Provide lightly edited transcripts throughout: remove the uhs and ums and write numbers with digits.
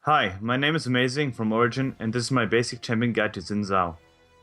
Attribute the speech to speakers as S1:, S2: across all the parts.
S1: Hi, my name is Amazing from Origin, and this is my basic champion guide to Xin Zhao.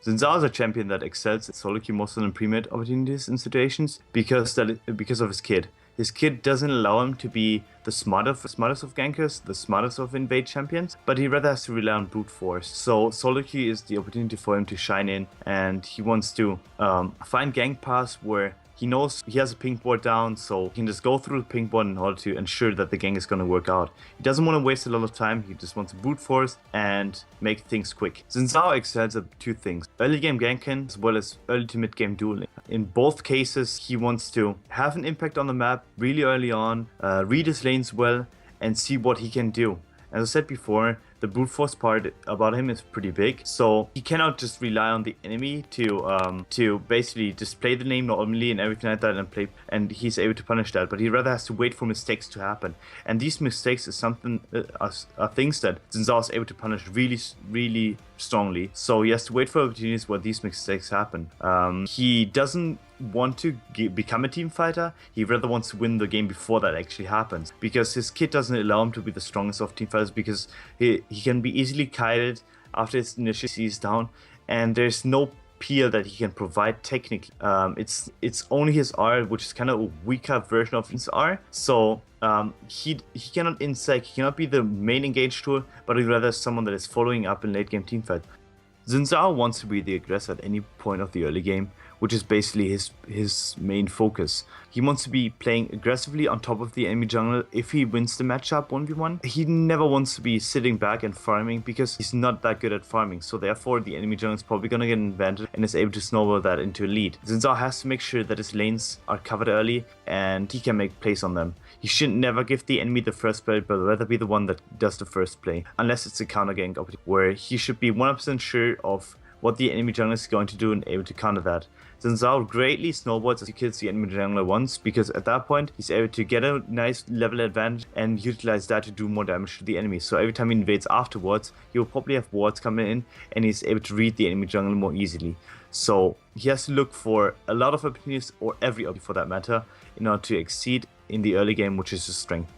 S1: Xin Zhao is a champion that excels at solo queue most in pre-mid opportunities and situations because of his kit. His kit doesn't allow him to be the smartest of gankers, the smartest of invade champions, but he rather has to rely on brute force. So solo queue is the opportunity for him to shine in, and he wants to find gank paths where he knows he has a pink board down, so he can just go through the pink board in order to ensure that the gank is going to work out. He doesn't want to waste a lot of time, he just wants to brute force and make things quick. Xin Zhao excels at two things: early game ganking as well as early to mid game dueling. In both cases, he wants to have an impact on the map really early on, read his lanes well, and see what he can do. As I said before, the brute force part about him is pretty big, so he cannot just rely on the enemy to basically just play the lane normally and everything like that and he's able to punish that. But he rather has to wait for mistakes to happen, and these mistakes is something are things that Xin Zhao is able to punish really strongly. So he has to wait for opportunities where these mistakes happen. He doesn't want to become a team fighter. He rather wants to win the game before that actually happens, because his kit doesn't allow him to be the strongest of team fighters, because he can be easily kited after his initial C is down, and there's no peel that he can provide technically. It's only his R, which is kind of a weaker version of his R. So he cannot insec, he cannot be the main engage tool, but he rather someone that is following up in late game teamfight. Xin Zhao wants to be the aggressor at any point of the early game, which is basically his main focus. He wants to be playing aggressively on top of the enemy jungle if he wins the matchup 1v1. He never wants to be sitting back and farming, because he's not that good at farming, so therefore the enemy jungle is probably going to get an advantage and is able to snowball that into a lead. Xin Zhao has to make sure that his lanes are covered early and he can make plays on them. He should never give the enemy the first play, but rather be the one that does the first play, unless it's a counter gank opportunity, where he should be 100% sure of what the enemy jungler is going to do and able to counter that. Xin Zhao greatly snowballs as he kills the enemy jungler once, because at that point he's able to get a nice level advantage and utilize that to do more damage to the enemy. So every time he invades afterwards, he will probably have wards coming in and he's able to read the enemy jungler more easily. So he has to look for a lot of opportunities, or every opportunity for that matter, in order to exceed in the early game, which is his strength.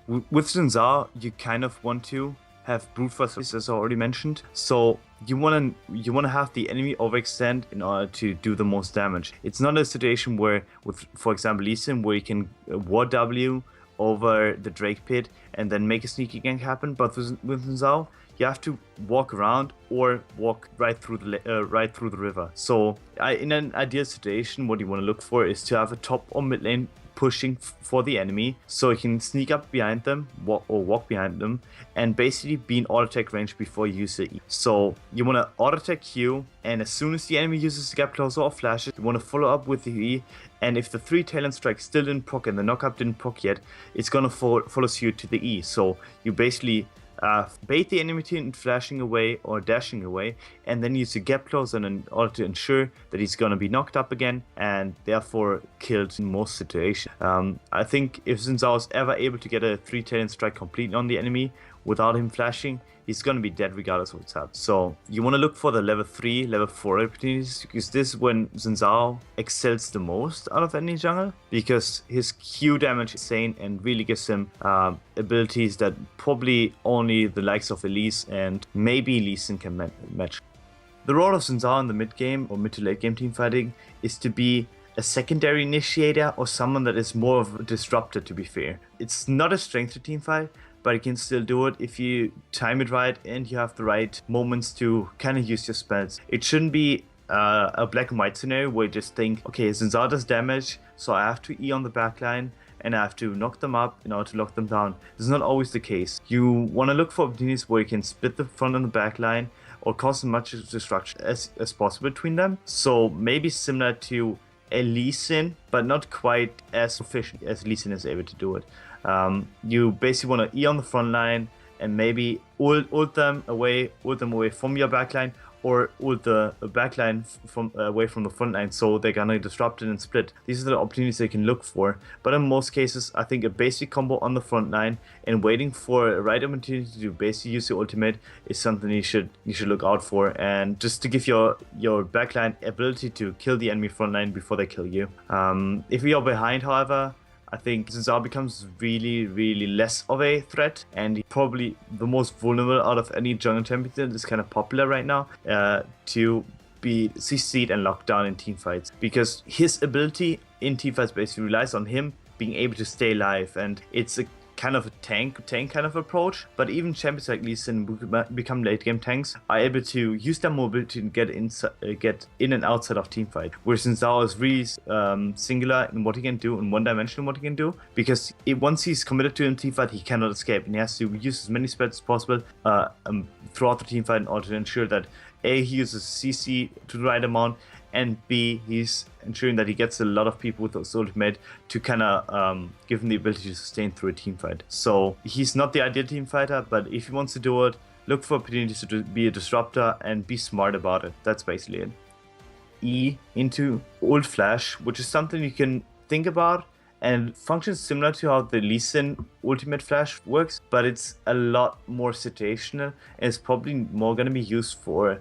S1: With Xin Zhao, you kind of want to have brute force, as I already mentioned. So you wanna have the enemy overextend in order to do the most damage. It's not a situation where, with for example Lee Sin, where you can ward W over the Drake pit and then make a sneaky gank happen. But with Zhao, you have to walk around or walk right through the river. So in an ideal situation, what you want to look for is to have a top or mid lane pushing for the enemy, so you can sneak up behind them or walk behind them and basically be in auto attack range before you use the E. So you want to auto attack Q, and as soon as the enemy uses the gap closer or flashes, you want to follow up with the E, and if the 3 talent strikes still didn't proc and the knockup didn't proc yet, it's gonna follow you to the E. So you basically bait the enemy team flashing away or dashing away, and then use the gap close in order to ensure that he's going to be knocked up again and therefore killed in most situations. I think if Xin Zhao is ever able to get a 3 talent strike complete on the enemy without him flashing, he's going to be dead regardless of what's happening. So you want to look for the level 3, level 4 opportunities, because this is when Xin Zhao excels the most out of any jungle, because his Q damage is insane and really gives him abilities that probably only the likes of Elise and maybe Lee Sin can match. The role of Xin Zhao in the mid game or mid to late game teamfighting is to be a secondary initiator, or someone that is more of a disruptor, to be fair. It's not a strength to teamfight, but you can still do it if you time it right and you have the right moments to kind of use your spells. It shouldn't be a black and white scenario where you just think, okay, Xin Zhao does damage, so I have to E on the backline and I have to knock them up in order to lock them down. This is not always the case. You want to look for opportunities where you can split the front and the backline or cause as much destruction as possible between them. So maybe similar to a Lee Sin, but not quite as efficient as Lee Sin is able to do it. You basically want to E on the front line and maybe ult them away from your backline, or ult the backline away from the front line, so they're gonna disrupt it and split. These are the opportunities they can look for. But in most cases, I think a basic combo on the front line and waiting for a right opportunity to basically use your ultimate is something you should look out for, and just to give your backline ability to kill the enemy front line before they kill you. If you're behind, however, I think Xin Zhao becomes really less of a threat, and probably the most vulnerable out of any jungle champion that is kind of popular right now to be CC'd and locked down in teamfights, because his ability in teamfights basically relies on him being able to stay alive, and it's a kind of a tank kind of approach. But even champions like Lee Sin, who become late game tanks, are able to use their mobility to get in and outside of teamfight. Whereas Xin Zhao is really singular in what he can do, and one-dimensional in what he can do, because once he's committed to a teamfight, he cannot escape, and he has to use as many spells as possible throughout the teamfight in order to ensure that A, he uses CC to the right amount, and B, he's ensuring that he gets a lot of people with his ultimate to kind of give him the ability to sustain through a team fight. So he's not the ideal team fighter, but if he wants to do it, look for opportunities to be a disruptor and be smart about it. That's basically it. E into ult flash, which is something you can think about and functions similar to how the Lee Sin ultimate flash works, but it's a lot more situational, and it's probably more going to be used for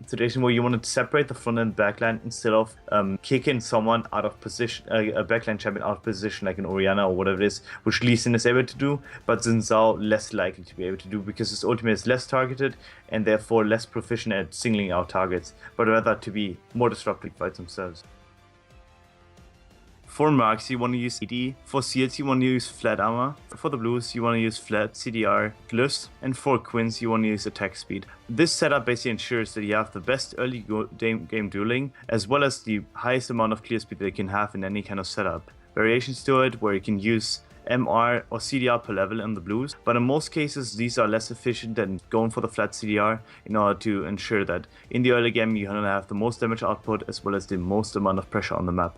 S1: situation where you want to separate the front and back line instead of kicking someone out of position, a backline champion out of position like an Orianna or whatever it is, which Lee Sin is able to do, but Xin Zhao less likely to be able to do because his ultimate is less targeted and therefore less proficient at singling out targets, but rather to be more disruptive fights themselves. For marks, you want to use ED. For seals, you want to use flat armor. For the blues, you want to use flat CDR glyphs. And for quins, you want to use attack speed. This setup basically ensures that you have the best early game dueling, as well as the highest amount of clear speed that you can have in any kind of setup. Variations to it, where you can use MR or CDR per level in the blues, but in most cases these are less efficient than going for the flat CDR in order to ensure that in the early game you have the most damage output as well as the most amount of pressure on the map.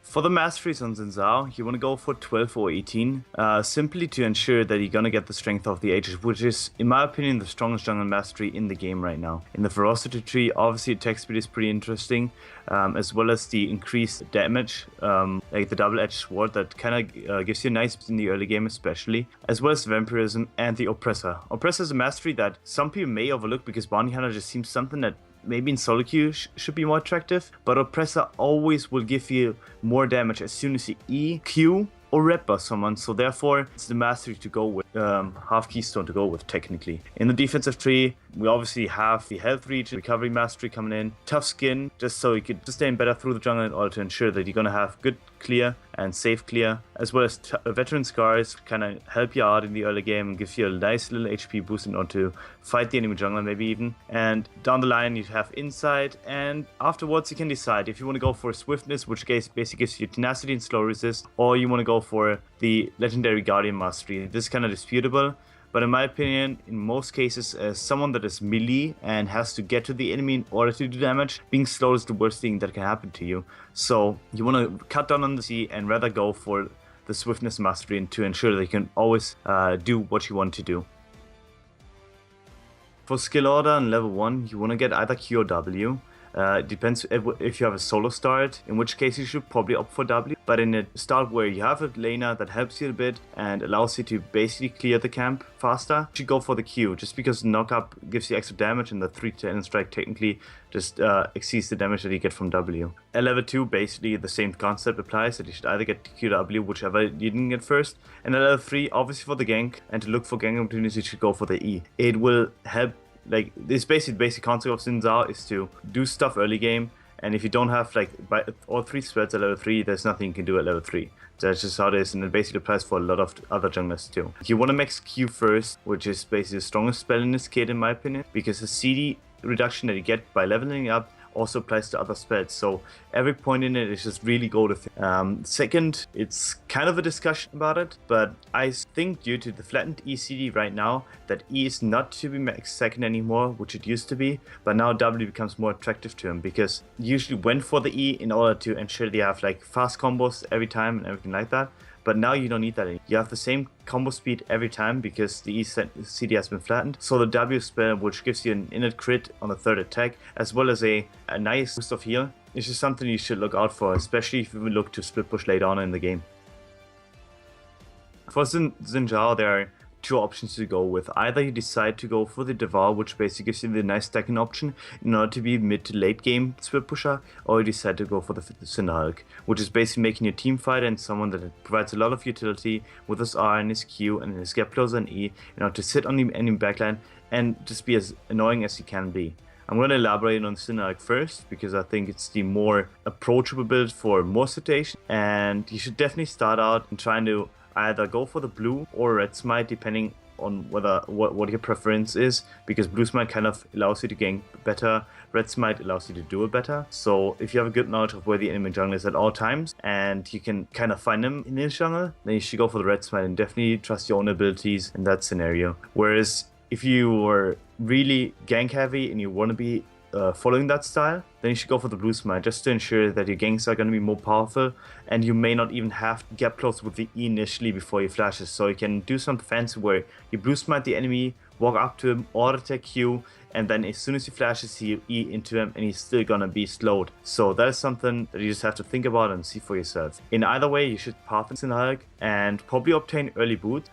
S1: For the masteries on Xin Zhao, you want to go for 12 or 18, simply to ensure that you're going to get the strength of the ages, which is, in my opinion, the strongest jungle mastery in the game right now. In the ferocity tree, obviously attack speed is pretty interesting, as well as the increased damage, like the double-edged sword that kind of gives you a nice in the early game especially, as well as vampirism and the oppressor. Oppressor is a mastery that some people may overlook because bounty hunter just seems something that maybe in solo queue should be more attractive, but Oppressor always will give you more damage as soon as you E, Q, or rep buff someone, so therefore it's the mastery to go with, half keystone to go with technically. In the defensive tree, we obviously have the health reach, recovery mastery coming in, tough skin, just so you could sustain better through the jungle in order to ensure that you're gonna have good clear and safe clear, as well as veteran scars kind of help you out in the early game and give you a nice little HP boost in order to fight the enemy jungler maybe even. And down the line you have insight, and afterwards you can decide if you want to go for swiftness, which basically gives you tenacity and slow resist, or you want to go for the legendary guardian mastery. This is kind of disputable, but in my opinion, in most cases, as someone that is melee and has to get to the enemy in order to do damage, being slow is the worst thing that can happen to you. So you want to cut down on the C and rather go for the swiftness mastery and to ensure that you can always do what you want to do. For skill order on level 1, you want to get either Q or W. It depends if you have a solo start, in which case you should probably opt for W. But in a start where you have a laner that helps you a bit and allows you to basically clear the camp faster, you should go for the Q, just because knock-up gives you extra damage and the 3-10 strike technically just exceeds the damage that you get from W. At level 2, basically the same concept applies, that you should either get Q or W, whichever you didn't get first. And at level 3, obviously for the gank, and to look for gank opportunities, you should go for the E. It will help. Like, this basic concept of Xin Zhao is to do stuff early game, and if you don't have like all 3 spreads at level 3, there's nothing you can do at level 3. That's just how it is, and it basically applies for a lot of other junglers too. You want to max Q first, which is basically the strongest spell in this kit in my opinion, because the CD reduction that you get by leveling up also applies to other spells, so every point in it is just really gold. Second, it's kind of a discussion about it, but I think due to the flattened ECD right now, that E is not to be max second anymore, which it used to be, but now W becomes more attractive to him, because you usually went for the E in order to ensure that you have like fast combos every time and everything like that. But now you don't need that anymore. You have the same combo speed every time because the E CD has been flattened. So the W spell, which gives you an innate crit on the 3rd attack, as well as a nice boost of heal, is just something you should look out for, especially if you look to split push later on in the game. For Xin Zhao, there are two options to go with. Either you decide to go for the Devour, which basically gives you the nice stacking option in order to be mid to late game split pusher, or you decide to go for the Xin Zhao, which is basically making your team fighter and someone that provides a lot of utility with his R and his Q and his gap closer and E in order to sit on the enemy backline and just be as annoying as he can be. I'm going to elaborate on Xin Zhao first because I think it's the more approachable build for most situations, and you should definitely start out in trying to either go for the blue or red smite depending on what your preference is, because blue smite kind of allows you to gank better, red smite allows you to do it better. So if you have a good knowledge of where the enemy jungle is at all times and you can kind of find them in his jungle, then you should go for the red smite and definitely trust your own abilities in that scenario. Whereas if you are really gank heavy and you want to be following that style, then you should go for the blue smite just to ensure that your ganks are going to be more powerful and you may not even have to get close with the E initially before he flashes. So you can do some fancy where you blue smite the enemy, walk up to him, auto attack Q, and then as soon as he flashes, you E into him and he's still gonna be slowed. So that is something that you just have to think about and see for yourself. In either way, you should path in Xin Zhao and probably obtain early boot.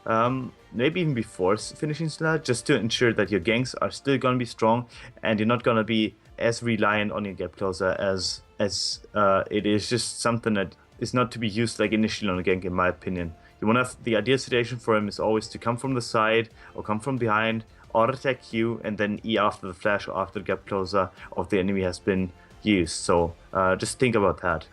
S1: Maybe even before finishing Xin Zhao, just to ensure that your ganks are still gonna be strong and you're not gonna be as reliant on your gap closer as it is just something that is not to be used like initially on a gank, in my opinion. You want to have the ideal situation for him is always to come from the side or come from behind, auto attack Q, and then E after the flash or after the gap closer of the enemy has been used. So just think about that.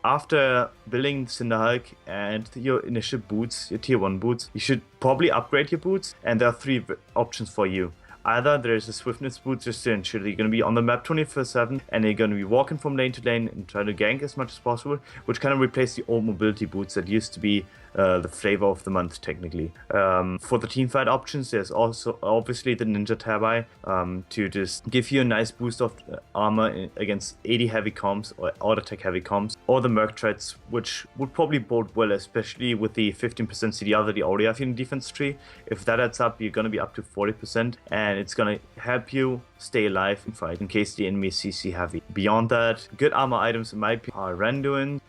S1: After building Xin Zhao and your initial boots, your tier 1 boots, you should probably upgrade your boots, and there are 3 options for you. Either there's a swiftness boot just to ensure that you're going to be on the map 24/7 and you're going to be walking from lane to lane and trying to gank as much as possible, which kind of replace the old mobility boots that used to be the flavor of the month technically. For the teamfight options, there's also obviously the Ninja Tabi to just give you a nice boost of armor against 80 heavy comms or auto attack heavy comms, or the Merc Treads, which would probably bode well, especially with the 15% CDR that you already have in the defense tree. If that adds up, you're going to be up to 40%, and it's going to help you stay alive in fight in case the enemy is CC heavy. Beyond that, good armor items in my opinion are Randuin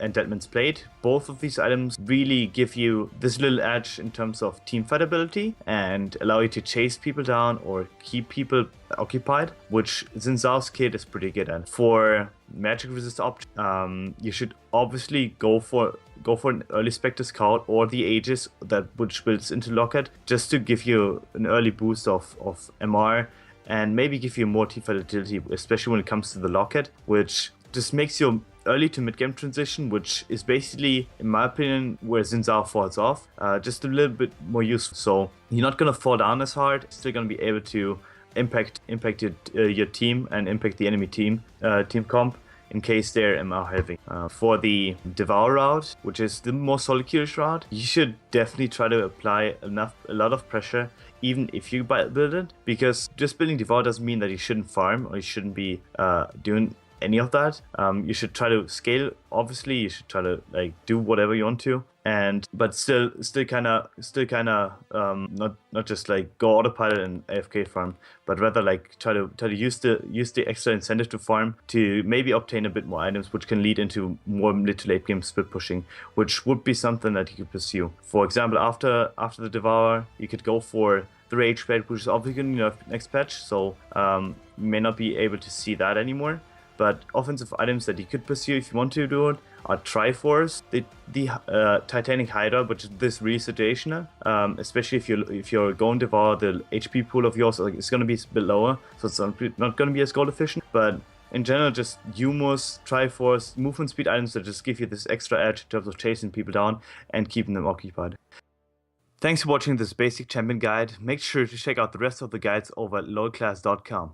S1: and Deadman's Blade. Both of these items really give you this little edge in terms of teamfight ability and allow you to chase people down or keep people occupied, which Xin Zhao's kit is pretty good at. For magic resist option, you should obviously go for an early Spectre Scout or the Aegis which builds into Locket, just to give you an early boost of MR and maybe give you more teamfight agility, especially when it comes to the Locket, which just makes your early to mid game transition, which is basically, in my opinion, where Xin Zhao falls off, just a little bit more useful. So you're not gonna fall down as hard, still gonna be able to impact your team and impact the enemy team comp in case they're MR heavy. For the Devour route, which is the more solitary route, you should definitely try to apply a lot of pressure even if you build it, because just building Devour doesn't mean that you shouldn't farm or you shouldn't be doing any of that. You should try to scale. Obviously, you should try to like do whatever you want to, but still kind of not just like go autopilot and AFK farm, but rather like try to use the extra incentive to farm to maybe obtain a bit more items, which can lead into more mid to late game split pushing, which would be something that you could pursue. For example, after the Devour, you could go for the Rage Blade, which is obviously going to be nerfed next patch, so you may not be able to see that anymore. But offensive items that you could pursue if you want to do it are Triforce, the Titanic Hydra, which is this really situational, especially if you're going to devour, the HP pool of yours is going to be a bit lower, so it's not going to be as gold efficient. But in general, just Humus, Triforce, movement speed items that just give you this extra edge in terms of chasing people down and keeping them occupied. Thanks for watching this basic champion guide. Make sure to check out the rest of the guides over at lolclass.com.